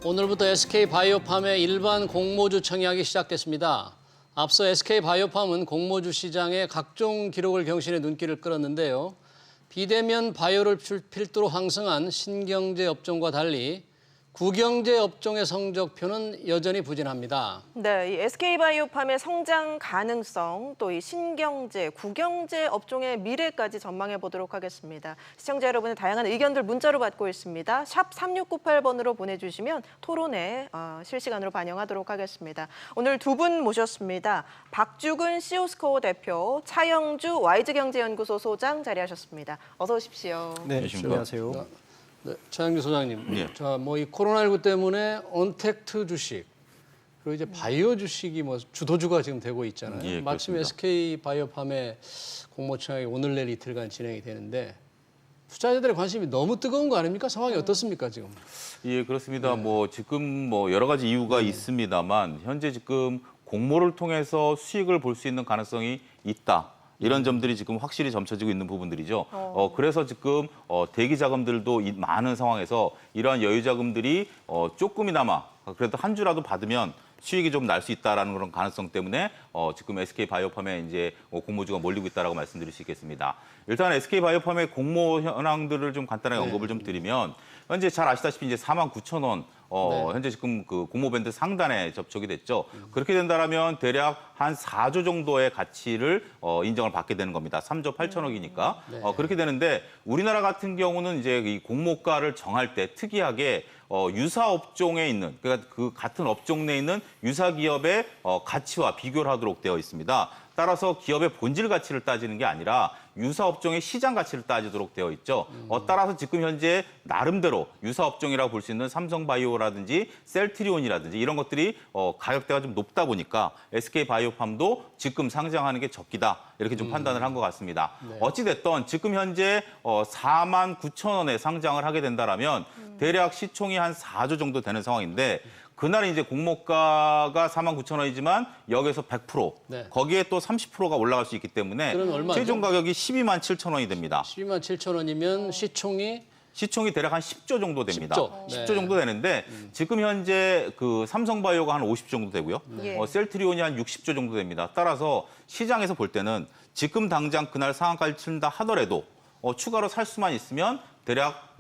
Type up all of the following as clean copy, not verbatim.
오늘부터 SK바이오팜의 일반 공모주 청약이 시작됐습니다. 앞서 SK바이오팜은 공모주 시장에 각종 기록을 경신해 눈길을 끌었는데요. 비대면 바이오를 필두로 황성한 신경제 업종과 달리 구경제 업종의 성적표는 여전히 부진합니다. 네, 이 SK바이오팜의 성장 가능성, 또 이 신경제, 구경제 업종의 미래까지 전망해 보도록 하겠습니다. 시청자 여러분의 다양한 의견들 문자로 받고 있습니다. 샵 3698번으로 보내주시면 토론에 실시간으로 반영하도록 하겠습니다. 오늘 두 분 모셨습니다. 박주근 시오스코어 대표, 차영주 와이즈경제연구소 소장 자리하셨습니다. 어서 오십시오. 네, 안녕하세요. 네, 차영주 소장님, 네. 자, 이 코로나19 때문에 언택트 주식 그리고 이제 바이오 주식이 주도주가 지금 되고 있잖아요. 예, 마침 그렇습니다. SK바이오팜의 공모청약이 오늘 내일 이틀간 진행이 되는데 투자자들의 관심이 너무 뜨거운 거 아닙니까? 상황이 어떻습니까 지금? 예, 그렇습니다. 지금 여러 가지 이유가 있습니다만 현재 지금 공모를 통해서 수익을 볼 수 있는 가능성이 있다. 이런 점들이 지금 확실히 점쳐지고 있는 부분들이죠. 그래서 지금 대기 자금들도 많은 상황에서 이러한 여유 자금들이 조금이나마 그래도 한 주라도 받으면 수익이 좀 날 수 있다라는 그런 가능성 때문에 지금 SK바이오팜에 이제 공모주가 몰리고 있다라고 말씀드릴 수 있겠습니다. 일단 SK바이오팜의 공모 현황들을 좀 간단하게 언급을 좀 드리면 현재 잘 아시다시피 이제 49,000원 현재 지금 그 공모밴드 상단에 접촉이 됐죠. 그렇게 된다라면 대략 한 4조 정도의 가치를 인정을 받게 되는 겁니다. 3조 8천억이니까. 그렇게 되는데 우리나라 같은 경우는 이제 이 공모가를 정할 때 특이하게 유사 업종에 있는 그러니까 그 같은 업종 내에 있는 유사 기업의 가치와 비교를 하도록 되어 있습니다. 따라서 기업의 본질 가치를 따지는 게 아니라 유사 업종의 시장 가치를 따지도록 되어 있죠. 따라서 지금 현재 나름대로 유사 업종이라고 볼 수 있는 삼성바이오라든지 셀트리온이라든지 이런 것들이 가격대가 좀 높다 보니까 SK바이오팜도 지금 상장하는 게 적기다. 이렇게 좀 판단을 한 것 같습니다. 어찌 됐든 지금 현재 49,000원에 상장을 하게 된다라면 대략 시총이 한 4조 정도 되는 상황인데 그날 이제 공모가가 49,000원이지만 여기서 100% 네. 거기에 또 30%가 올라갈 수 있기 때문에 그럼 얼마죠? 최종 가격이 127,000원이 됩니다. 127,000원이면 시총이 대략 한 10조 정도 됩니다. 10조. 10조 정도 되는데 지금 현재 그 삼성바이오가 한 50조 정도 되고요. 예. 셀트리온이 한 60조 정도 됩니다. 따라서 시장에서 볼 때는 지금 당장 그날 상한가를 친다 하더라도 추가로 살 수만 있으면 대략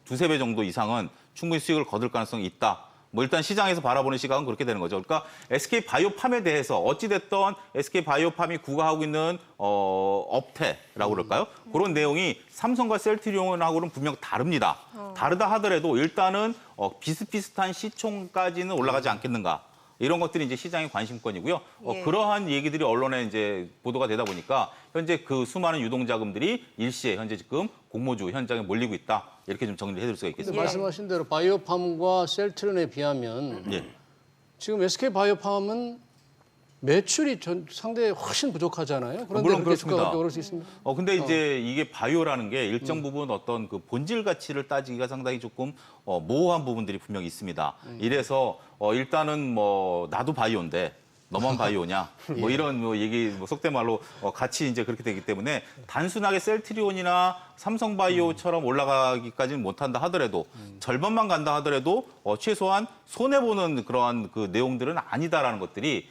두세 배 정도 이상은 충분히 수익을 거둘 가능성이 있다. 일단 시장에서 바라보는 시각은 그렇게 되는 거죠. 그러니까 SK바이오팜에 대해서 어찌됐든 SK바이오팜이 구가하고 있는 업태라고 그럴까요? 그런 내용이 삼성과 셀트리온하고는 분명 다릅니다. 다르다 하더라도 일단은 비슷비슷한 시총까지는 올라가지 않겠는가. 이런 것들이 이제 시장의 관심권이고요. 예. 그러한 얘기들이 언론에 이제 보도가 되다 보니까 현재 그 수많은 유동자금들이 일시에 현재 지금 공모주 현장에 몰리고 있다. 이렇게 좀 정리를 해드릴 수가 근데 있겠습니다. 말씀하신 대로 바이오팜과 셀트리온에 비하면 예. 지금 SK바이오팜은 매출이 상대히 훨씬 부족하잖아요. 그런데 물론 그렇게 주가가 그렇습니다. 오를 수 있습니까? 근데 이제 이게 바이오라는 게 일정 부분 어떤 그 본질 가치를 따지기가 상당히 조금 모호한 부분들이 분명히 있습니다. 이래서 일단은 나도 바이오인데 너만 바이오냐? 이런 얘기 속된 말로 같이 이제 그렇게 되기 때문에 단순하게 셀트리온이나 삼성바이오처럼 올라가기까지는 못한다 하더라도 절반만 간다 하더라도 최소한 손해보는 그러한 그 내용들은 아니다라는 것들이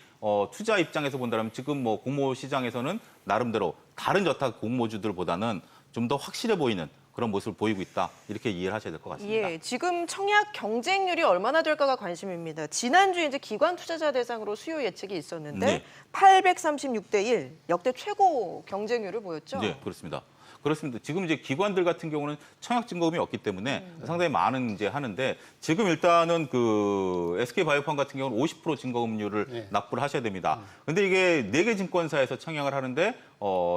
투자 입장에서 본다면 지금 공모 시장에서는 나름대로 다른 여타 공모주들보다는 좀 더 확실해 보이는 그런 모습을 보이고 있다. 이렇게 이해를 하셔야 될 것 같습니다. 예, 지금 청약 경쟁률이 얼마나 될까가 관심입니다. 지난주에 이제 기관 투자자 대상으로 수요 예측이 있었는데 네. 836대 1, 역대 최고 경쟁률을 보였죠. 네, 그렇습니다. 그렇습니다. 지금 이제 기관들 같은 경우는 청약 증거금이 없기 때문에 상당히 많은 이제 하는데 지금 일단은 그 SK바이오팜 같은 경우는 50% 증거금률을 납부를 하셔야 됩니다. 근데 이게 4개 증권사에서 청약을 하는데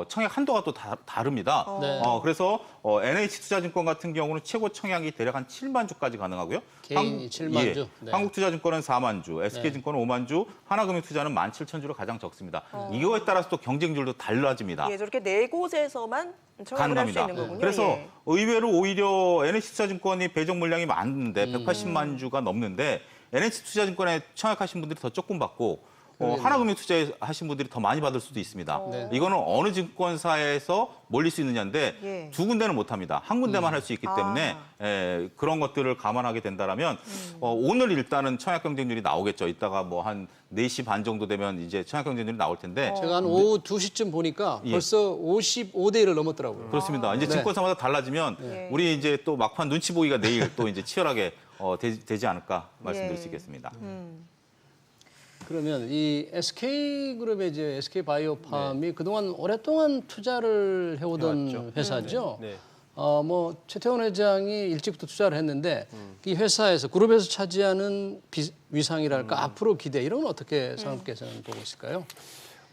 청약 한도가 또 다릅니다. 네. 그래서 NH투자증권 같은 경우는 최고 청약이 대략 한 7만 주까지 가능하고요. 개인이 7만 주. 네. 한국투자증권은 4만 주, SK증권은 5만 주, 하나금융투자는 17,000주로 가장 적습니다. 이거에 따라서 또 경쟁률도 달라집니다. 예, 저렇게 네 곳에서만 청약을 할 수 가능합니다. 있는 거군요. 그래서 예. 의외로 오히려 NH투자증권이 배정 물량이 많은데 180만 주가 넘는데 NH투자증권에 청약하신 분들이 더 조금 받고 하나금융 투자하신 분들이 더 많이 받을 수도 있습니다. 네. 이거는 어느 증권사에서 몰릴 수 있느냐인데 예. 두 군데는 못합니다. 한 군데만 할 수 있기 때문에 그런 것들을 감안하게 된다면 오늘 일단은 청약 경쟁률이 나오겠죠. 이따가 뭐 한 4시 반 정도 되면 이제 청약 경쟁률이 나올 텐데 제가 한 오후 2시쯤 보니까 예. 벌써 55대 1을 넘었더라고요. 그렇습니다. 이제 네. 증권사마다 달라지면 예. 우리 이제 또 막판 눈치 보기가 내일 또 이제 치열하게 되지 않을까 말씀드릴 수 있겠습니다. 그러면 이 SK그룹의 이제 SK바이오팜이 그동안 오랫동안 투자를 해오던 해왔죠. 회사죠. 네. 뭐 최태원 회장이 일찍부터 투자를 했는데 이 회사에서 그룹에서 차지하는 위상이랄까 앞으로 기대 이런 건 어떻게 사장님께서는 보고 있을까요?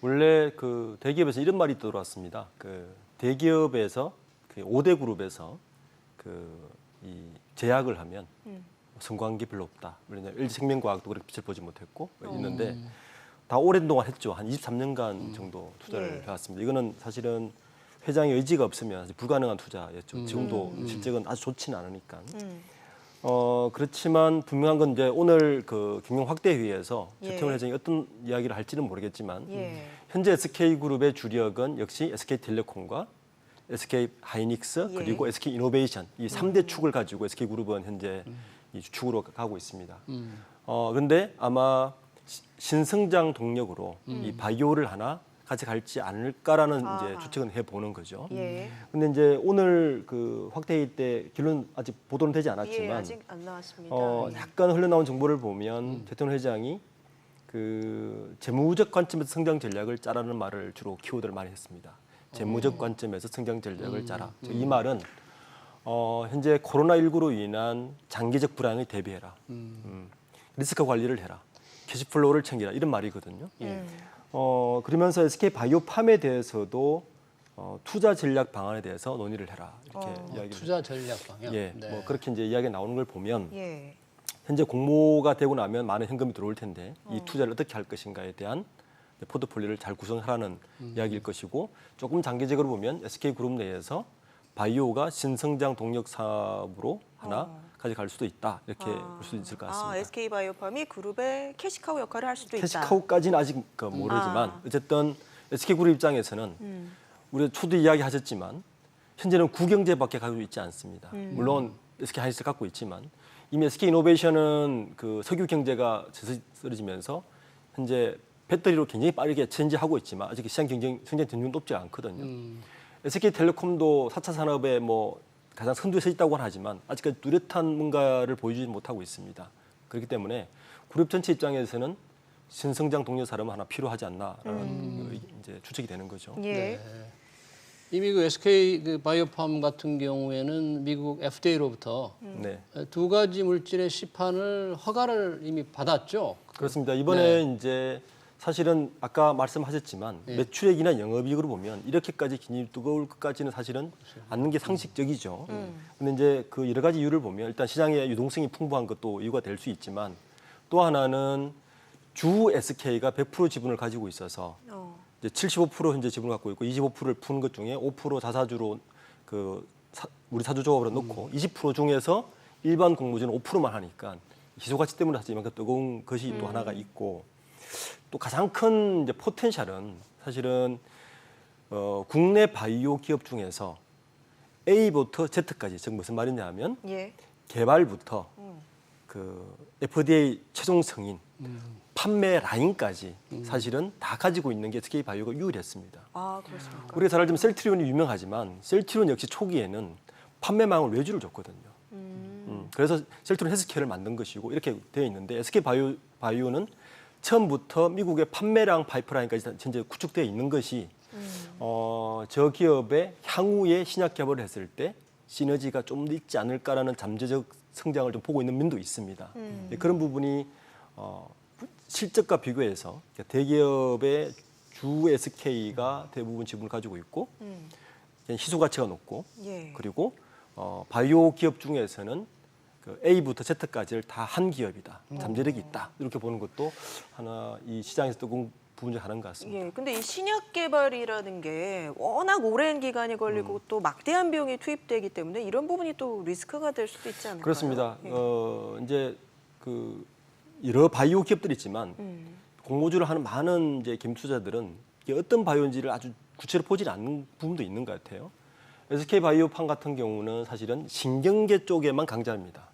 원래 그 대기업에서 이런 말이 돌아왔습니다. 그 대기업에서 그 5대 그룹에서 그 이 제약을 하면 성공한 게 별로 없다. 왜냐면 LG생명과학도 그렇게 빛을 보지 못했고 있는데 다 오랜 동안 했죠. 한 23년간 정도 투자를 예. 해왔습니다. 이거는 사실은 회장의 의지가 없으면 사실 불가능한 투자였죠. 지금도 실적은 아주 좋지는 않으니까. 그렇지만 분명한 건 이제 오늘 그 경영 확대 회의에서 예. 최태원 회장이 어떤 이야기를 할지는 모르겠지만 예. 현재 SK그룹의 주력은 역시 SK텔레콤과 SK하이닉스 예. 그리고 SK이노베이션 이 3대 축을 가지고 SK그룹은 현재 이 주축으로 가고 있습니다. 그런데 아마 신성장 동력으로 이 바이오를 하나 가져갈지 않을까라는 아하. 이제 추측은 해보는 거죠. 예. 근데 이제 오늘 그 확대회의 때 결론 아직 보도는 되지 예, 않았지만 아직 안 나왔습니다. 예. 약간 흘러나온 정보를 보면 대통령 회장이 그 재무적 관점에서 성장 전략을 짜라는 말을 주로 키워드를 많이 했습니다. 재무적 관점에서 성장 전략을 짜라. 즉이 말은 현재 코로나19로 인한 장기적 불황에 대비해라. 리스크 관리를 해라. 캐시플로우를 챙기라. 이런 말이거든요. 그러면서 SK바이오팜에 대해서도 투자 전략 방안에 대해서 논의를 해라. 이렇게 이야기를 투자 전략 방향. 예, 네. 뭐 그렇게 이제 이야기가 나오는 걸 보면 예. 현재 공모가 되고 나면 많은 현금이 들어올 텐데 이 투자를 어떻게 할 것인가에 대한 포트폴리오를 잘 구성하라는 이야기일 것이고 조금 장기적으로 보면 SK그룹 내에서 바이오가 신성장 동력 사업으로 하나 가져갈 수도 있다 이렇게 볼 수 있을 것 같습니다. SK바이오팜이 그룹의 캐시카우 역할을 할 수도 있다. 캐시카우까지는 아직 모르지만 어쨌든 SK그룹 입장에서는 우리 초도 이야기하셨지만 현재는 구경제밖에 가지고 있지 않습니다. 물론 SK하이닉스 갖고 있지만 이미 SK이노베이션은 그 석유 경제가 쓰러지면서 현재 배터리로 굉장히 빠르게 체인지하고 있지만 아직 시장 성장 등률이 높지 않거든요. SK텔레콤도 4차 산업에 뭐 가장 선두에 서 있다고 하지만 아직까지 뚜렷한 뭔가를 보여주지 못하고 있습니다. 그렇기 때문에 그룹 전체 입장에서는 신성장 동력 사람은 하나 필요하지 않나라는 이제 추측이 되는 거죠. 예. 네. 이미 그 SK 그 바이오팜 같은 경우에는 미국 FDA로부터 네. 두 가지 물질의 시판을 허가를 이미 받았죠. 그렇습니다. 이번에 이제 사실은 아까 말씀하셨지만 매출액이나 영업이익으로 보면 이렇게까지 기준이 뜨거울 것까지는 사실은 않는 게 상식적이죠. 근데 이제 그 여러 가지 이유를 보면 일단 시장의 유동성이 풍부한 것도 이유가 될 수 있지만 또 하나는 주 SK가 100% 지분을 가지고 있어서 이제 75% 현재 지분을 갖고 있고 25%를 푸는 것 중에 5% 자사주로 우리 사주 조합으로 넣고 20% 중에서 일반 공모주는 5%만 하니까 희소 가치 때문에 사실 이만큼 뜨거운 것이 또 하나가 있고 또 가장 큰 이제 포텐셜은 사실은 국내 바이오 기업 중에서 A부터 Z까지 즉 무슨 말이냐면 예. 개발부터 그 FDA 최종 승인 판매 라인까지 사실은 다 가지고 있는 게 SK바이오가 유일했습니다. 아, 그렇습니까? 우리가 잘 알지만 셀트리온이 유명하지만 셀트리온 역시 초기에는 판매망을 외주를 줬거든요. 그래서 셀트리온 헬스케어를 만든 것이고 이렇게 되어 있는데 SK바이오는 처음부터 미국의 판매량 파이프라인까지 현재 구축되어 있는 것이 저 기업의 향후에 신약 개발을 했을 때 시너지가 좀 더 있지 않을까라는 잠재적 성장을 좀 보고 있는 면도 있습니다. 그런 부분이 실적과 비교해서 대기업의 주 SK가 대부분 지분을 가지고 있고 희소 가치가 높고 예. 그리고 바이오 기업 중에서는 그 A부터 Z까지를 다 한 기업이다. 잠재력이 있다. 이렇게 보는 것도 하나 이 시장에서 뜨거운 부분 중 하나인 것 같습니다. 예. 근데 이 신약 개발이라는 게 워낙 오랜 기간이 걸리고 또 막대한 비용이 투입되기 때문에 이런 부분이 또 리스크가 될 수도 있지 않을까요? 그렇습니다. 예. 이제 그 여러 바이오 기업들이 있지만 공모주를 하는 많은 이제 김투자들은 이게 어떤 바이오인지를 아주 구체로 보지 않는 부분도 있는 것 같아요. SK 바이오팜 같은 경우는 사실은 신경계 쪽에만 강자입니다.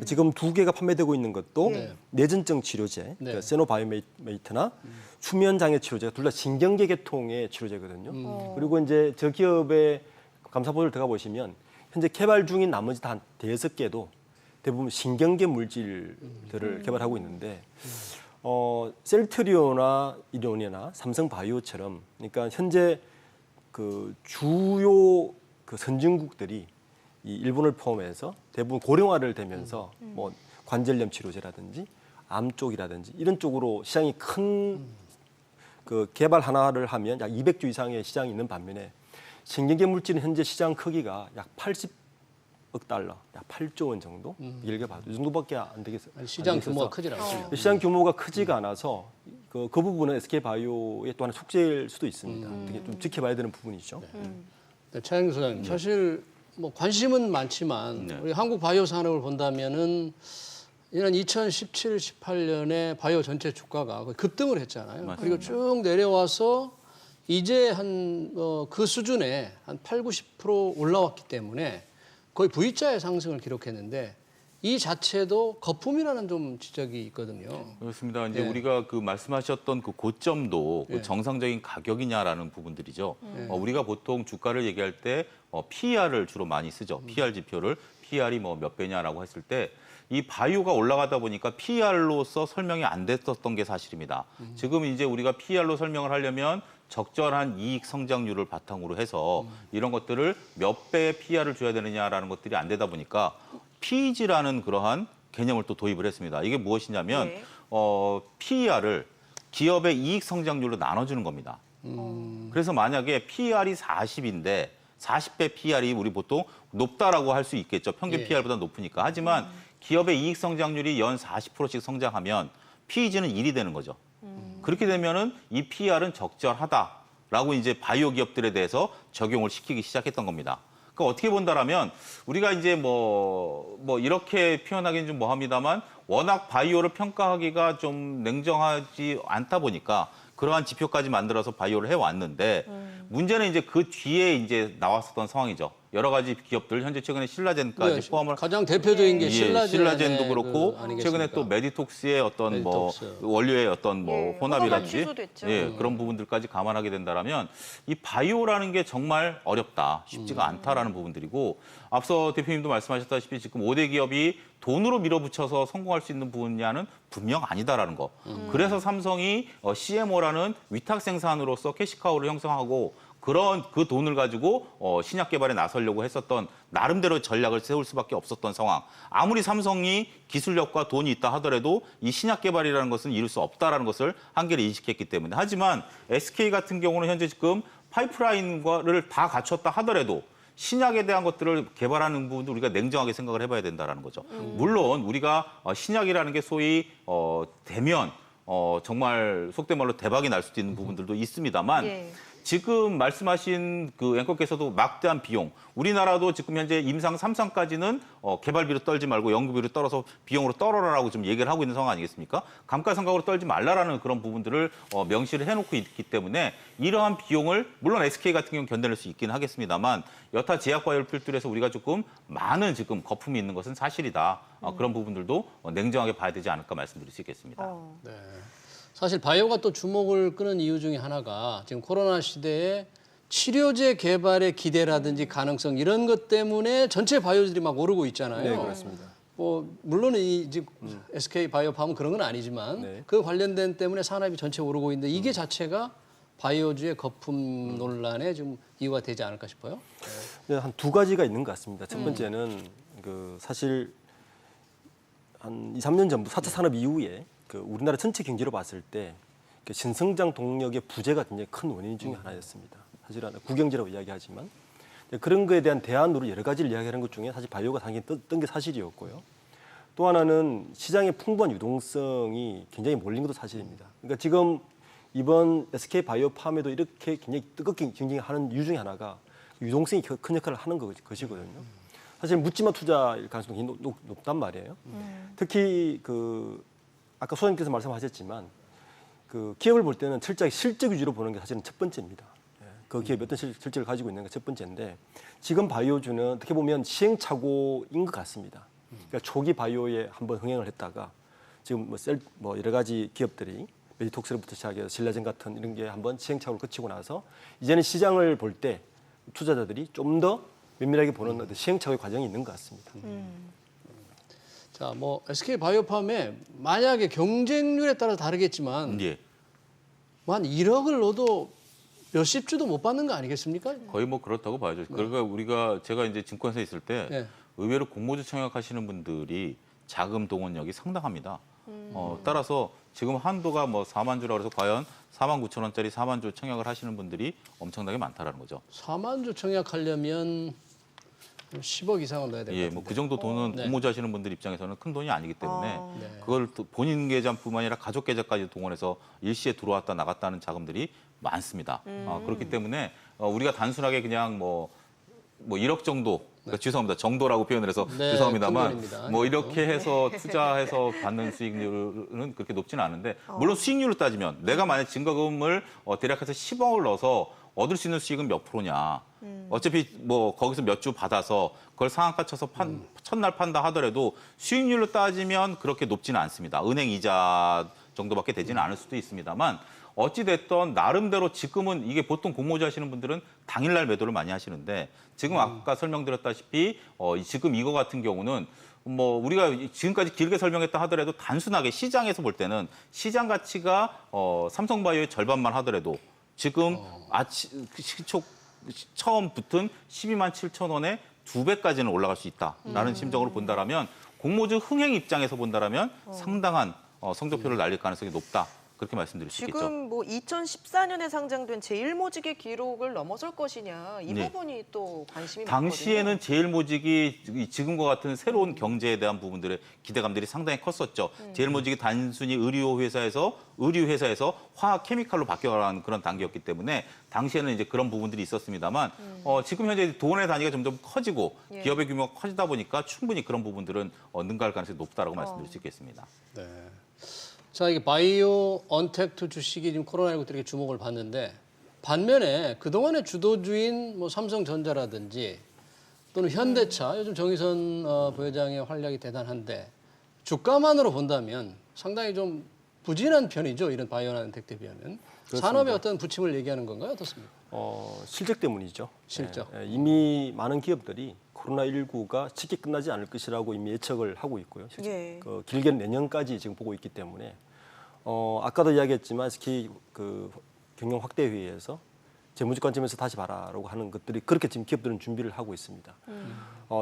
지금 2개가 판매되고 있는 것도 네. 뇌전증 치료제, 네. 그러니까 세노바이오메이트나 수면 장애 치료제가 둘 다 신경계 계통의 치료제거든요. 그리고 이제 저 기업의 감사보도를 들어가 보시면 현재 개발 중인 나머지 한 5개도 대부분 신경계 물질들을 개발하고 있는데 셀트리온이나 이노니아나 삼성바이오처럼 그러니까 현재 그 주요 그 선진국들이 이 일본을 포함해서 대부분 고령화를 되면서 뭐 관절염 치료제라든지 암 쪽이라든지 이런 쪽으로 시장이 큰 그 개발 하나를 하면 약 200조 이상의 시장이 있는 반면에 신경계 물질은 현재 시장 크기가 약 80억 달러, 약 8조 원 정도 길게 봐도 이 정도밖에 안 되겠어요. 시장 규모가 크질 않습니다. 시장 규모가 크지가 않아서 그 부분은 SK 바이오의 또 하나 숙제일 수도 있습니다. 되게 좀 지켜봐야 되는 부분이죠. 네, 차영규 소장님, 사실 뭐 관심은 많지만 네. 우리 한국 바이오 산업을 본다면은 이런 2017, 18년에 바이오 전체 주가가 거의 급등을 했잖아요. 맞습니다. 그리고 쭉 내려와서 이제 한 그 수준에 한 8, 90% 올라왔기 때문에 거의 V자의 상승을 기록했는데 이 자체도 거품이라는 좀 지적이 있거든요. 그렇습니다. 이제 예. 우리가 그 말씀하셨던 그 고점도 그 예. 정상적인 가격이냐라는 부분들이죠. 우리가 보통 주가를 얘기할 때 PER을 주로 많이 쓰죠. PR 지표를 PER이 뭐 몇 배냐라고 했을 때 이 바이오가 올라가다 보니까 PER로서 설명이 안 됐었던 게 사실입니다. 지금 이제 우리가 PER로 설명을 하려면 적절한 이익 성장률을 바탕으로 해서 이런 것들을 몇 배의 PER을 줘야 되느냐라는 것들이 안 되다 보니까 PEG라는 그러한 개념을 또 도입을 했습니다. 이게 무엇이냐면 네. PER을 기업의 이익 성장률로 나눠주는 겁니다. 그래서 만약에 PER이 40인데 40배 PER이 우리 보통 높다라고 할 수 있겠죠. 평균 예. PER보다 높으니까. 하지만 기업의 이익 성장률이 연 40%씩 성장하면 PEG는 1이 되는 거죠. 그렇게 되면은 이 PER은 적절하다라고 이제 바이오 기업들에 대해서 적용을 시키기 시작했던 겁니다. 그러니까 어떻게 본다라면 우리가 이제 뭐 이렇게 표현하기는 좀 뭐합니다만 워낙 바이오를 평가하기가 좀 냉정하지 않다 보니까 그러한 지표까지 만들어서 바이오를 해왔는데 문제는 이제 그 뒤에 이제 나왔었던 상황이죠. 여러 가지 기업들 현재 최근에 신라젠까지 네, 포함을 가장 대표적인 게 예, 그 신라젠도 그렇고 아니겠습니까? 최근에 또 메디톡스의 어떤 메디톡스. 뭐 원료의 어떤 뭐 예, 혼합이라든지 허가가 취소됐죠. 예, 그런 부분들까지 감안하게 된다라면 이 바이오라는 게 정말 어렵다, 쉽지가 않다라는 부분들이고 앞서 대표님도 말씀하셨다시피 지금 5대 기업이 돈으로 밀어붙여서 성공할 수 있는 분야는 분명 아니다라는 거. 그래서 삼성이 CMO라는 위탁 생산으로서 캐시카우를 형성하고 그런 그 돈을 가지고 신약 개발에 나서려고 했었던 나름대로 전략을 세울 수밖에 없었던 상황. 아무리 삼성이 기술력과 돈이 있다 하더라도 이 신약 개발이라는 것은 이룰 수 없다라는 것을 한계를 인식했기 때문에. 하지만 SK 같은 경우는 현재 지금 파이프라인을 다 갖췄다 하더라도 신약에 대한 것들을 개발하는 부분도 우리가 냉정하게 생각을 해봐야 된다는 거죠. 물론 우리가 신약이라는 게 소위 되면 정말 속된 말로 대박이 날 수도 있는 부분들도 있습니다만 예. 지금 말씀하신 그 앵커께서도 막대한 비용, 우리나라도 지금 현재 임상 3상까지는 개발비로 떨지 말고 연구비로 떨어서 비용으로 떨어라라고 좀 얘기를 하고 있는 상황 아니겠습니까? 감가상각으로 떨지 말라라는 그런 부분들을 명시를 해놓고 있기 때문에 이러한 비용을 물론 SK 같은 경우는 견뎌낼 수 있긴 하겠습니다만 여타 제약바이오를 필두로 해서 우리가 조금 많은 지금 거품이 있는 것은 사실이다. 그런 부분들도 냉정하게 봐야 되지 않을까 말씀드릴 수 있겠습니다. 네. 사실 바이오가 또 주목을 끄는 이유 중에 하나가 지금 코로나 시대에 치료제 개발의 기대라든지 가능성 이런 것 때문에 전체 바이오들이 막 오르고 있잖아요. 네, 그렇습니다. 뭐 물론 이 지금 SK 바이오팜은 그런 건 아니지만 네. 그 관련된 때문에 산업이 전체 오르고 있는데 이게 자체가 바이오주의 거품 논란의 좀 이유가 되지 않을까 싶어요. 네, 한 2가지가 있는 것 같습니다. 첫 번째는 그 사실 한 2, 3년 전부터 4차 산업 이후에 그 우리나라 전체 경제로 봤을 때 그 신성장 동력의 부재가 굉장히 큰 원인 중에 하나였습니다. 사실은 국영제라고 이야기하지만 그런 거에 대한 대안으로 여러 가지를 이야기하는 것 중에 사실 바이오가 당연히 뜬 게 사실이었고요. 또 하나는 시장의 풍부한 유동성이 굉장히 몰린 것도 사실입니다. 그러니까 지금 이번 SK 바이오팜에도 이렇게 굉장히 뜨겁게 경쟁하는 이유 중에 하나가 유동성이 큰 역할을 하는 것이거든요. 사실 묻지마 투자일 가능성이 굉장히 높단 말이에요. 특히 그 아까 소장님께서 말씀하셨지만 그 기업을 볼 때는 철저하게 실적 위주로 보는 게 사실은 첫 번째입니다. 예, 그 기업이 어떤 실적을 가지고 있는 게 첫 번째인데 지금 바이오주는 어떻게 보면 시행착오인 것 같습니다. 그러니까 초기 바이오에 한번 흥행을 했다가 지금 뭐 여러 가지 기업들이 메디톡스로부터 시작해서 신라젠 같은 이런 게 한번 시행착오를 거치고 나서 이제는 시장을 볼 때 투자자들이 좀 더 면밀하게 보는 어떤 시행착오의 과정이 있는 것 같습니다. 자, 뭐 SK 바이오팜에 만약에 경쟁률에 따라 다르겠지만 예. 뭐 한 1억을 넣어도 몇십 주도 못 받는 거 아니겠습니까? 거의 뭐 그렇다고 봐야죠. 그러니까 제가 이제 증권사에 있을 때 네. 의외로 공모주 청약하시는 분들이 자금 동원력이 상당합니다. 따라서 지금 한도가 뭐 4만 주라고 해서 과연 4만 9천 원짜리 4만 주 청약을 하시는 분들이 엄청나게 많다라는 거죠. 4만 주 청약하려면 10억 이상은 넣어야 될 것 예, 같은데. 뭐 그 정도 돈은 네. 공모주 하시는 분들 입장에서는 큰 돈이 아니기 때문에 네. 그걸 또 본인 계좌뿐만 아니라 가족 계좌까지 동원해서 일시에 들어왔다 나갔다 하는 자금들이 많습니다. 그렇기 때문에 우리가 단순하게 그냥 뭐 1억 정도, 그러니까 죄송합니다. 정도라고 표현을 해서 네, 죄송합니다만 큰 돈입니다. 뭐 이렇게 해서 투자해서 받는 수익률은 그렇게 높지는 않은데 물론 수익률로 따지면 내가 만약 증거금을 대략해서 10억을 넣어서 얻을 수 있는 수익은 몇 프로냐. 어차피 뭐 거기서 몇 주 받아서 그걸 상한가 쳐서 첫날 판다 하더라도 수익률로 따지면 그렇게 높지는 않습니다. 은행 이자 정도밖에 되지는 않을 수도 있습니다만 어찌 됐던 나름대로 지금은 이게 보통 공모주 하시는 분들은 당일날 매도를 많이 하시는데 지금 아까 설명드렸다시피 지금 이거 같은 경우는 뭐 우리가 지금까지 길게 설명했다 하더라도 단순하게 시장에서 볼 때는 시장 가치가 삼성바이오의 절반만 하더라도 지금 시초 처음 붙은 12만 7천 원에 2배까지는 올라갈 수 있다라는 심정으로 본다라면 공모주 흥행 입장에서 본다라면 상당한 성적표를 날릴 가능성이 높다. 그렇게 말씀드릴 수 있겠죠. 지금 뭐 2014년에 상장된 제일모직의 기록을 넘어설 것이냐 이 네. 부분이 또 관심이 당시에는 제일모직이 지금과 같은 새로운 경제에 대한 부분들의 기대감들이 상당히 컸었죠. 제일모직이 단순히 의류 회사에서 화학 케미칼로 바뀌어가는 그런 단계였기 때문에 당시에는 이제 그런 부분들이 있었습니다만 지금 현재 돈의 단위가 점점 커지고 예. 기업의 규모가 커지다 보니까 충분히 그런 부분들은 능가할 가능성이 높다라고 말씀드릴 수 있겠습니다. 네. 자, 이게 바이오 언택트 주식이 지금 코로나19 때 이렇게 주목을 받는데 반면에 그동안의 주도주인 뭐 삼성전자라든지 또는 현대차, 요즘 정의선 부회장의 활약이 대단한데 주가만으로 본다면 상당히 좀 부진한 편이죠. 이런 바이오 언택트에 비하면. 그렇습니다. 산업의 어떤 부침을 얘기하는 건가요? 어떻습니까? 실적 때문이죠. 실적. 이미 많은 기업들이 코로나19가 쉽게 끝나지 않을 것이라고 이미 예측을 하고 있고요. 예. 길게는 내년까지 지금 보고 있기 때문에 아까도 이야기했지만 SK 경영 확대 회의에서 재무적 관점에서 다시 봐라라고 하는 것들이 그렇게 지금 기업들은 준비를 하고 있습니다.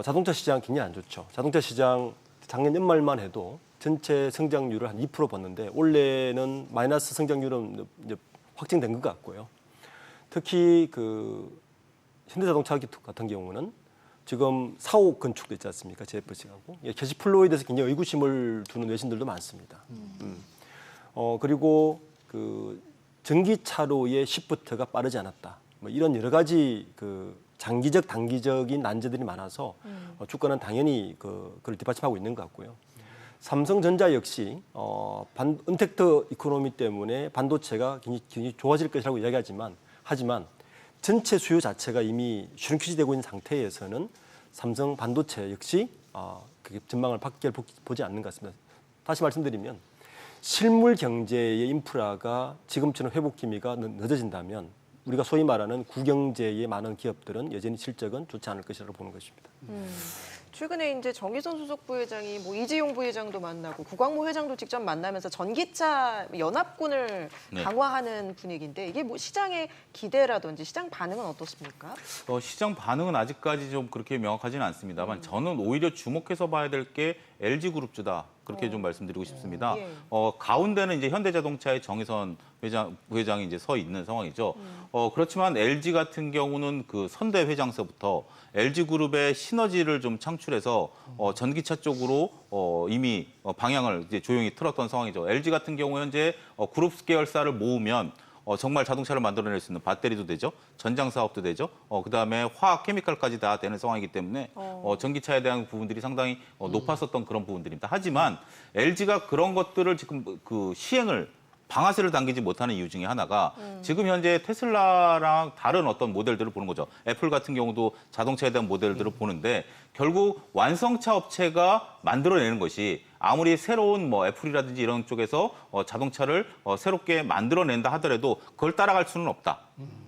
자동차 시장 굉장히 안 좋죠. 자동차 시장 작년 연말만 해도 전체 성장률을 한 2% 봤는데 올해는 마이너스 성장률은 이제 확정된 것 같고요. 특히 현대자동차 같은 경우는 지금 사옥 건축도 있지 않습니까? JFC하고 캐시플로우에 대해서 굉장히 의구심을 두는 외신들도 많습니다. 그리고 전기차로의 시프트가 빠르지 않았다. 뭐 이런 여러 가지 장기적, 단기적인 난제들이 많아서 주가는 당연히 그걸 뒷받침하고 있는 것 같고요. 삼성전자 역시 언택트 이코노미 때문에 반도체가 굉장히 좋아질 것이라고 이야기하지만 전체 수요 자체가 이미 슈링키지되고 있는 상태에서는 삼성 반도체 역시 그게 전망을 밖에 보지 않는 것 같습니다. 다시 말씀드리면 실물 경제의 인프라가 지금처럼 회복 기미가 늦어진다면 우리가 소위 말하는 구경제의 많은 기업들은 여전히 실적은 좋지 않을 것이라고 보는 것입니다. 최근에 이제 정의선 수석 부회장이 뭐 이재용 부회장도 만나고 구광모 회장도 직접 만나면서 전기차 연합군을 네. 강화하는 분위기인데 이게 뭐 시장의 기대라든지 시장 반응은 어떻습니까? 시장 반응은 아직까지 좀 그렇게 명확하지는 않습니다만 저는 오히려 주목해서 봐야 될 게 LG그룹주다. 그렇게 좀 말씀드리고 싶습니다. 예. 가운데는 이제 현대자동차의 정의선 부회장이 이제 서 있는 상황이죠. 그렇지만 LG 같은 경우는 선대 회장서부터 LG그룹의 시너지를 좀 창출해서 전기차 쪽으로 이미 방향을 이제 조용히 틀었던 상황이죠. LG 같은 경우 현재 그룹 계열사를 모으면 정말 자동차를 만들어낼 수 있는 배터리도 되죠. 전장 사업도 되죠. 그다음에 화학 케미칼까지 다 되는 상황이기 때문에 전기차에 대한 부분들이 상당히 높았었던 그런 부분들입니다. 하지만 LG가 그런 것들을 지금 시행을 방아쇠를 당기지 못하는 이유 중에 하나가 지금 현재 테슬라랑 다른 어떤 모델들을 보는 거죠. 애플 같은 경우도 자동차에 대한 모델들을 보는데 결국 완성차 업체가 만들어내는 것이 아무리 새로운 뭐 애플이라든지 이런 쪽에서 자동차를 새롭게 만들어낸다 하더라도 그걸 따라갈 수는 없다.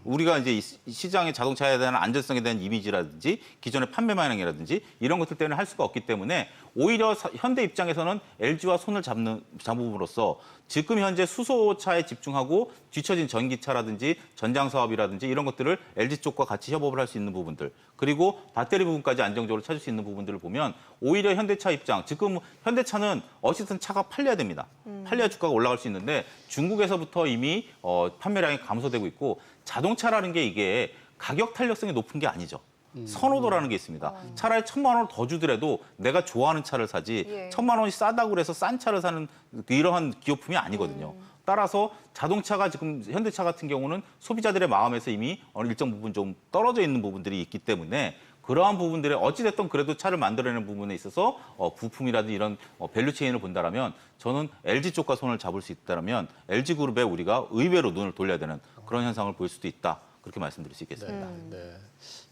우리가 이제 이 시장의 자동차에 대한 안전성에 대한 이미지라든지 기존의 판매 방향이라든지 이런 것들 때문에 할 수가 없기 때문에 오히려 현대 입장에서는 LG와 손을 잡음으로써 지금 현재 수소차에 집중하고 뒤처진 전기차라든지 전장 사업이라든지 이런 것들을 LG 쪽과 같이 협업을 할 수 있는 부분들 그리고 배터리 부분까지 안정적으로 찾을 수 있는 부분들을 보면 오히려 현대차 입장 지금 현대차는 어쨌든 차가 팔려야 됩니다. 팔려야 주가가 올라갈 수 있는데 중국에서부터 이미 판매량이 감소되고 있고 자동차라는 게 이게 가격 탄력성이 높은 게 아니죠. 선호도라는 게 있습니다. 차라리 1,000만 원을 더 주더라도 내가 좋아하는 차를 사지 예. 1,000만 원이 싸다고 그래서 싼 차를 사는 이러한 기호품이 아니거든요. 따라서 자동차가 지금 현대차 같은 경우는 소비자들의 마음에서 이미 어느 일정 부분 좀 떨어져 있는 부분들이 있기 때문에 그러한 부분들에 어찌됐든 그래도 차를 만들어내는 부분에 있어서 부품이라든지 이런 밸류 체인을 본다라면 저는 LG 쪽과 손을 잡을 수 있다면 LG 그룹에 우리가 의외로 눈을 돌려야 되는 그런 현상을 보일 수도 있다. 그렇게 말씀드릴 수 있겠습니다. 네.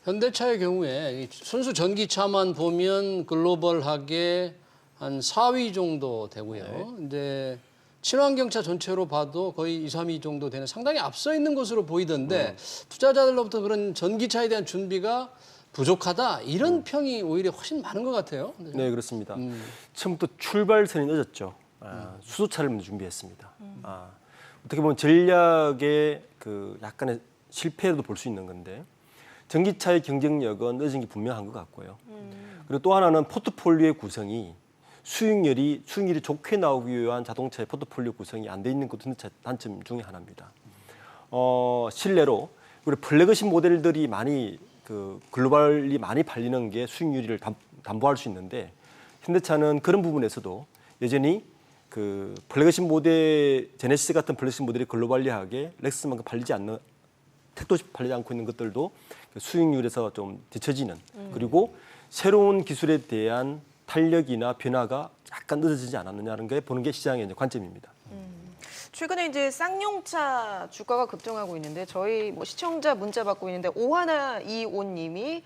현대차의 경우에 이 순수 전기차만 보면 글로벌하게 한 4위 정도 되고요. 이제 친환경차 전체로 봐도 거의 2, 3위 정도 되는 상당히 앞서 있는 것으로 보이던데 투자자들로부터 그런 전기차에 대한 준비가 부족하다 이런 평이 오히려 훨씬 많은 것 같아요. 네, 그렇습니다. 처음부터 출발선이 늦었죠. 수소차를 먼저 준비했습니다. 어떻게 보면 전략의 그 약간의 실패로도 볼 수 있는 건데 전기차의 경쟁력은 늦은 게 분명한 것 같고요. 그리고 또 하나는 포트폴리오의 구성이 수익률이 좋게 나오기 위한 자동차의 포트폴리오 구성이 안 돼 있는 것도 현대차 단점 중에 하나입니다. 실내로 우리 플래그십 모델들이 많이 그 글로벌이 많이 팔리는 게 수익률을 담보할 수 있는데 현대차는 그런 부분에서도 여전히 그 플래그십 모델 제네시스 같은 플래그십 모델이 글로벌리하게 렉스만큼 팔리지 않는 택도 팔리지 않고 있는 것들도 수익률에서 좀 뒤처지는 그리고 새로운 기술에 대한 탄력이나 변화가 약간 늦어지지 않았느냐는 게 보는 게 시장의 이제 관점입니다. 최근에 이제 쌍용차 주가가 급등하고 있는데 저희 뭐 시청자 문자 받고 있는데 5125님이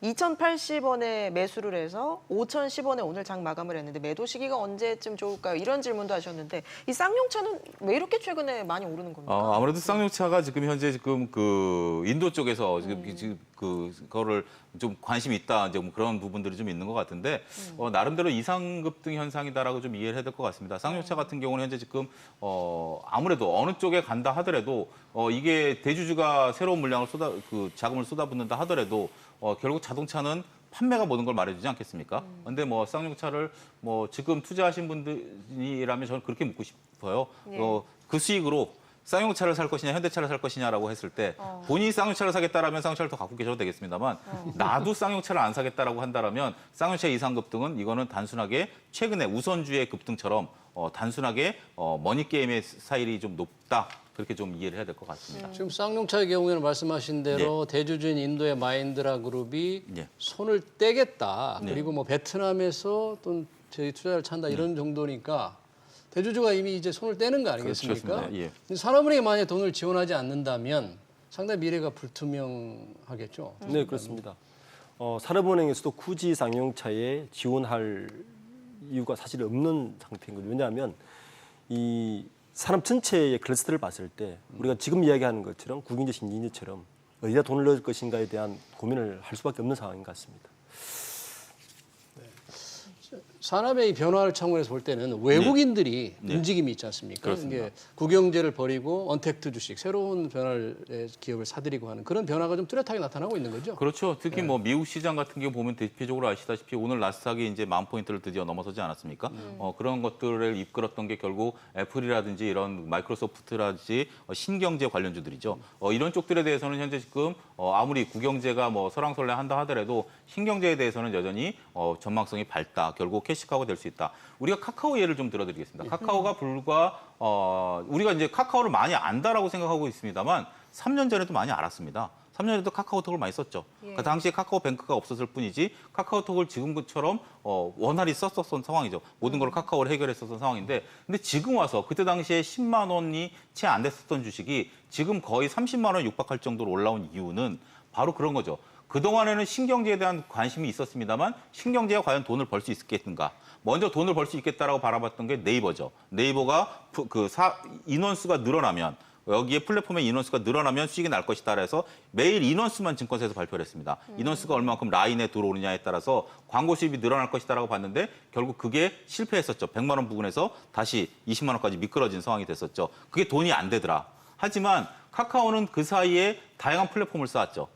2,080원에 매수를 해서 5,010원에 오늘 장 마감을 했는데 매도 시기가 언제쯤 좋을까요? 이런 질문도 하셨는데 이 쌍용차는 왜 이렇게 최근에 많이 오르는 겁니까? 아무래도 쌍용차가 지금 현재 그 인도 쪽에서 지금 그거를 좀 관심이 있다 이제 뭐 그런 부분들이 좀 있는 것 같은데 나름대로 이상급등 현상이다라고 좀 이해를 해야 될 것 같습니다. 쌍용차 같은 경우는 현재 지금 아무래도 어느 쪽에 간다 하더라도 이게 대주주가 새로운 물량을 자금을 쏟아붓는다 하더라도 결국 자동차는 판매가 모든 걸 말해주지 않겠습니까? 근데 뭐 쌍용차를 뭐 지금 투자하신 분들이라면 저는 그렇게 묻고 싶어요. 예. 그 수익으로 쌍용차를 살 것이냐 현대차를 살 것이냐라고 했을 때 본인이 쌍용차를 사겠다라면 쌍용차를 더 갖고 계셔도 되겠습니다만 나도 쌍용차를 안 사겠다라고 한다라면 쌍용차 이상 급등은 이거는 단순하게 최근에 우선주의 급등처럼 단순하게 머니 게임의 사일이 좀 높다. 그렇게 좀 이해를 해야 될 것 같습니다. 지금 쌍용차의 경우에는 말씀하신 대로 대주주인 인도의 마인드라 그룹이 예. 손을 떼겠다. 그리고 뭐 베트남에서 또 저희 투자를 찬다 이런 정도니까 대주주가 이미 이제 손을 떼는 거 아니겠습니까? 그렇습니다. 예. 근데 산업은행이 만약 돈을 지원하지 않는다면 상당히 미래가 불투명하겠죠. 네, 그렇습니다. 산업은행에서도 굳이 쌍용차에 지원할 이유가 사실 없는 상태인 거죠. 왜냐하면 이 산업 전체의 클러스터를 봤을 때 우리가 지금 이야기하는 것처럼 국인재, 신진재처럼 어디다 돈을 넣을 것인가에 대한 고민을 할 수밖에 없는 상황인 것 같습니다. 산업의 이 변화를 참고해서 볼 때는 외국인들이 네. 움직임이 있지 않습니까? 그렇습니다. 이게 국영제를 버리고 언택트 주식, 새로운 변화의 기업을 사들이고 하는 그런 변화가 좀 뚜렷하게 나타나고 있는 거죠. 그렇죠. 특히 뭐 미국 시장 같은 경우 보면 대표적으로 아시다시피 오늘 나스닥이 이제 10,000포인트를 드디어 넘어서지 않았습니까? 그런 것들을 이끌었던 게 결국 애플이라든지 이런 마이크로소프트라든지 신경제 관련주들이죠. 이런 쪽들에 대해서는 현재 지금 아무리 국영제가 뭐 설왕설래 한다 하더라도 신경제에 대해서는 여전히 전망성이 밝다. 결국 캐시카우가 될 수 있다. 우리가 카카오 예를 좀 들어드리겠습니다. 카카오가 불과 우리가 이제 카카오를 많이 안다라고 생각하고 있습니다만 3년 전에도 많이 알았습니다. 3년 전에도 카카오톡을 많이 썼죠. 예. 그 당시에 카카오뱅크가 없었을 뿐이지 카카오톡을 지금처럼 원활히 썼었던 상황이죠. 모든 걸 카카오로 해결했었던 상황인데 근데 지금 와서 그때 당시에 10만 원이 채 안 됐었던 주식이 지금 거의 30만 원 육박할 정도로 올라온 이유는 바로 그런 거죠. 그동안에는 신경제에 대한 관심이 있었습니다만 신경제가 과연 돈을 벌 수 있겠는가. 먼저 돈을 벌 수 있겠다라고 바라봤던 게 네이버죠. 네이버가 인원수가 늘어나면 여기에 플랫폼의 인원수가 늘어나면 수익이 날 것이다 그래서 매일 인원수만 증권사에서 발표를 했습니다. 인원수가 얼마만큼 라인에 들어오느냐에 따라서 광고 수입이 늘어날 것이다라고 봤는데 결국 그게 실패했었죠. 100만 원 부근에서 다시 20만 원까지 미끄러진 상황이 됐었죠. 그게 돈이 안 되더라. 하지만 카카오는 그 사이에 다양한 플랫폼을 쌓았죠.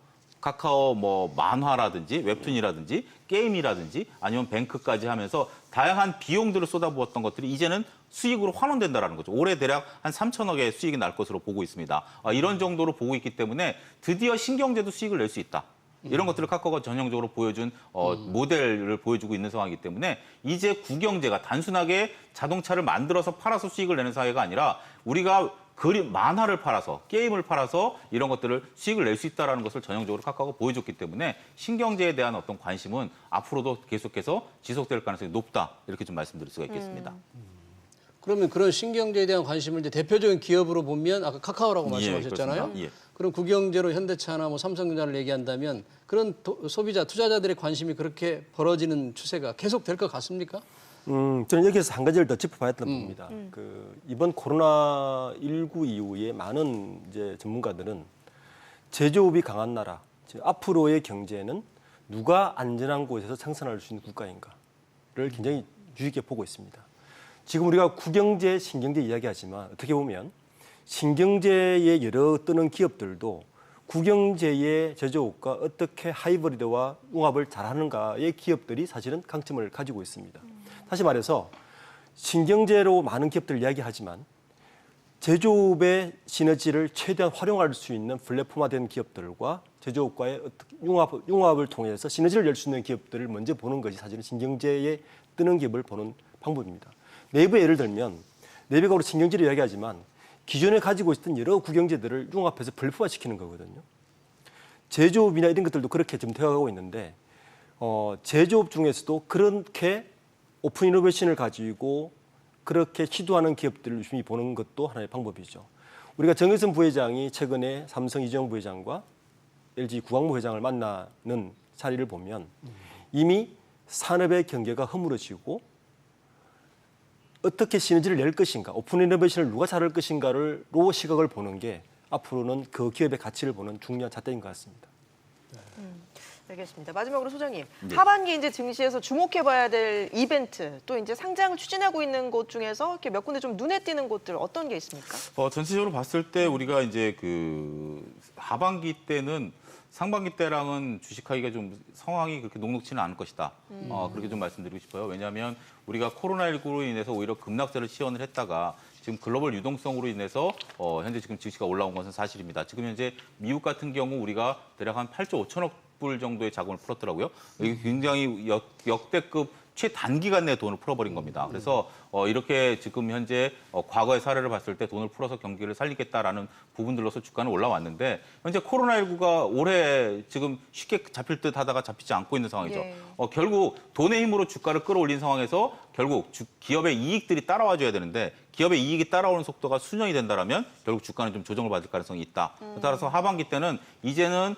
카카오 뭐 만화라든지 웹툰이라든지 게임이라든지 아니면 뱅크까지 하면서 다양한 비용들을 쏟아부었던 것들이 이제는 수익으로 환원된다라는 거죠. 올해 대략 한 3천억의 수익이 날 것으로 보고 있습니다. 이런 정도로 보고 있기 때문에 드디어 신경제도 수익을 낼 수 있다. 이런 것들을 카카오가 전형적으로 보여준 모델을 보여주고 있는 상황이기 때문에 이제 국영제가 단순하게 자동차를 만들어서 팔아서 수익을 내는 사회가 아니라 우리가 만화를 팔아서 게임을 팔아서 이런 것들을 수익을 낼 수 있다는 것을 전형적으로 카카오가 보여줬기 때문에 신경제에 대한 어떤 관심은 앞으로도 계속해서 지속될 가능성이 높다 이렇게 좀 말씀드릴 수가 있겠습니다. 그러면 그런 신경제에 대한 관심을 이제 대표적인 기업으로 보면 아까 카카오라고 말씀하셨잖아요. 그렇습니다. 예. 그럼 국영제로 현대차나 뭐 삼성전자를 얘기한다면 그런 소비자, 투자자들의 관심이 그렇게 벌어지는 추세가 계속될 것 같습니까? 저는 여기서 한 가지를 더 짚어봐야 된다고 봅니다. 이번 코로나19 이후에 많은 이제 전문가들은 제조업이 강한 나라, 즉 앞으로의 경제는 누가 안전한 곳에서 생산할 수 있는 국가인가를 굉장히 주의 깊게 보고 있습니다. 지금 우리가 국영제, 신경제 이야기하지만 어떻게 보면 신경제의 여러 뜨는 기업들도 국영제의 제조업과 어떻게 하이브리드와 융합을 잘하는가의 기업들이 사실은 강점을 가지고 있습니다. 다시 말해서 신경제로 많은 기업들을 이야기하지만 제조업의 시너지를 최대한 활용할 수 있는 플랫폼화된 기업들과 제조업과의 융합을 통해서 시너지를 낼 수 있는 기업들을 먼저 보는 것이 사실은 신경제에 뜨는 기업을 보는 방법입니다. 네이버 예를 들면 네이버가 우리 신경제를 이야기하지만 기존에 가지고 있었던 여러 국영제들을 융합해서 플랫폼화시키는 거거든요. 제조업이나 이런 것들도 그렇게 좀 되어가고 있는데 제조업 중에서도 그렇게 오픈 이노베이션을 가지고 그렇게 시도하는 기업들을 유심히 보는 것도 하나의 방법이죠. 우리가 정의선 부회장이 최근에 삼성 이재용 부회장과 LG 구광모 회장을 만나는 자리를 보면 이미 산업의 경계가 허물어지고 어떻게 시너지를 낼 것인가, 오픈 이노베이션을 누가 잘할 것인가로 시각을 보는 게 앞으로는 그 기업의 가치를 보는 중요한 잣대인 것 같습니다. 알겠습니다. 마지막으로 소장님, 네. 하반기 이제 증시에서 주목해봐야 될 이벤트, 또 이제 상장을 추진하고 있는 곳 중에서 이렇게 몇 군데 좀 눈에 띄는 곳들 어떤 게 있습니까? 전체적으로 봤을 때 우리가 이제 그 하반기 때는 상반기 때랑은 주식하기가 좀 상황이 그렇게 녹록지는 않을 것이다. 그렇게 좀 말씀드리고 싶어요. 왜냐하면 우리가 코로나19로 인해서 오히려 급락세를 시연을 했다가 지금 글로벌 유동성으로 인해서 현재 지금 증시가 올라온 것은 사실입니다. 지금 현재 미국 같은 경우 우리가 대략 한 8조 5천억 불 정도의 자금을 풀었더라고요. 이게 굉장히 역대급 최단기간 내에 돈을 풀어버린 겁니다. 그래서 이렇게 지금 현재 과거의 사례를 봤을 때 돈을 풀어서 경기를 살리겠다라는 부분들로서 주가는 올라왔는데 현재 코로나19가 올해 지금 쉽게 잡힐 듯 하다가 잡히지 않고 있는 상황이죠. 예. 결국 돈의 힘으로 주가를 끌어올린 상황에서 결국 기업의 이익들이 따라와줘야 되는데 기업의 이익이 따라오는 속도가 수년이 된다면 결국 주가는 좀 조정을 받을 가능성이 있다. 따라서 하반기 때는 이제는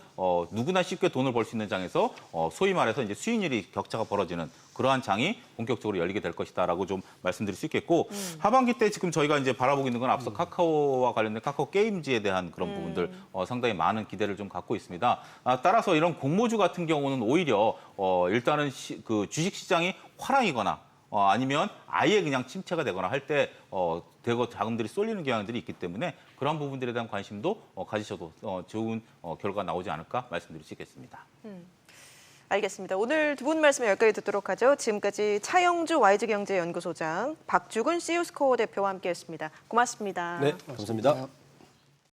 누구나 쉽게 돈을 벌 수 있는 장에서 소위 말해서 이제 수익률이 격차가 벌어지는 그러한 장이 본격적으로 열리게 될 것이다라고 좀 말씀드릴 수 있겠고 하반기 때 지금 저희가 이제 바라보고 있는 건 앞서 카카오와 관련된 카카오 게임즈에 대한 그런 부분들 상당히 많은 기대를 좀 갖고 있습니다. 따라서 이런 공모주 같은 경우는 오히려 일단은 그 주식 시장이 화랑이거나 아니면 아예 그냥 침체가 되거나 할 때 대거 자금들이 쏠리는 경향들이 있기 때문에 그런 부분들에 대한 관심도 가지셔도 좋은 결과가 나오지 않을까 말씀드릴 수 있겠습니다. 알겠습니다. 오늘 두 분 말씀 여기까지 듣도록 하죠. 지금까지 차영주 YG경제연구소장, 박주근 CU스코어 대표와 함께했습니다. 고맙습니다. 네, 감사합니다.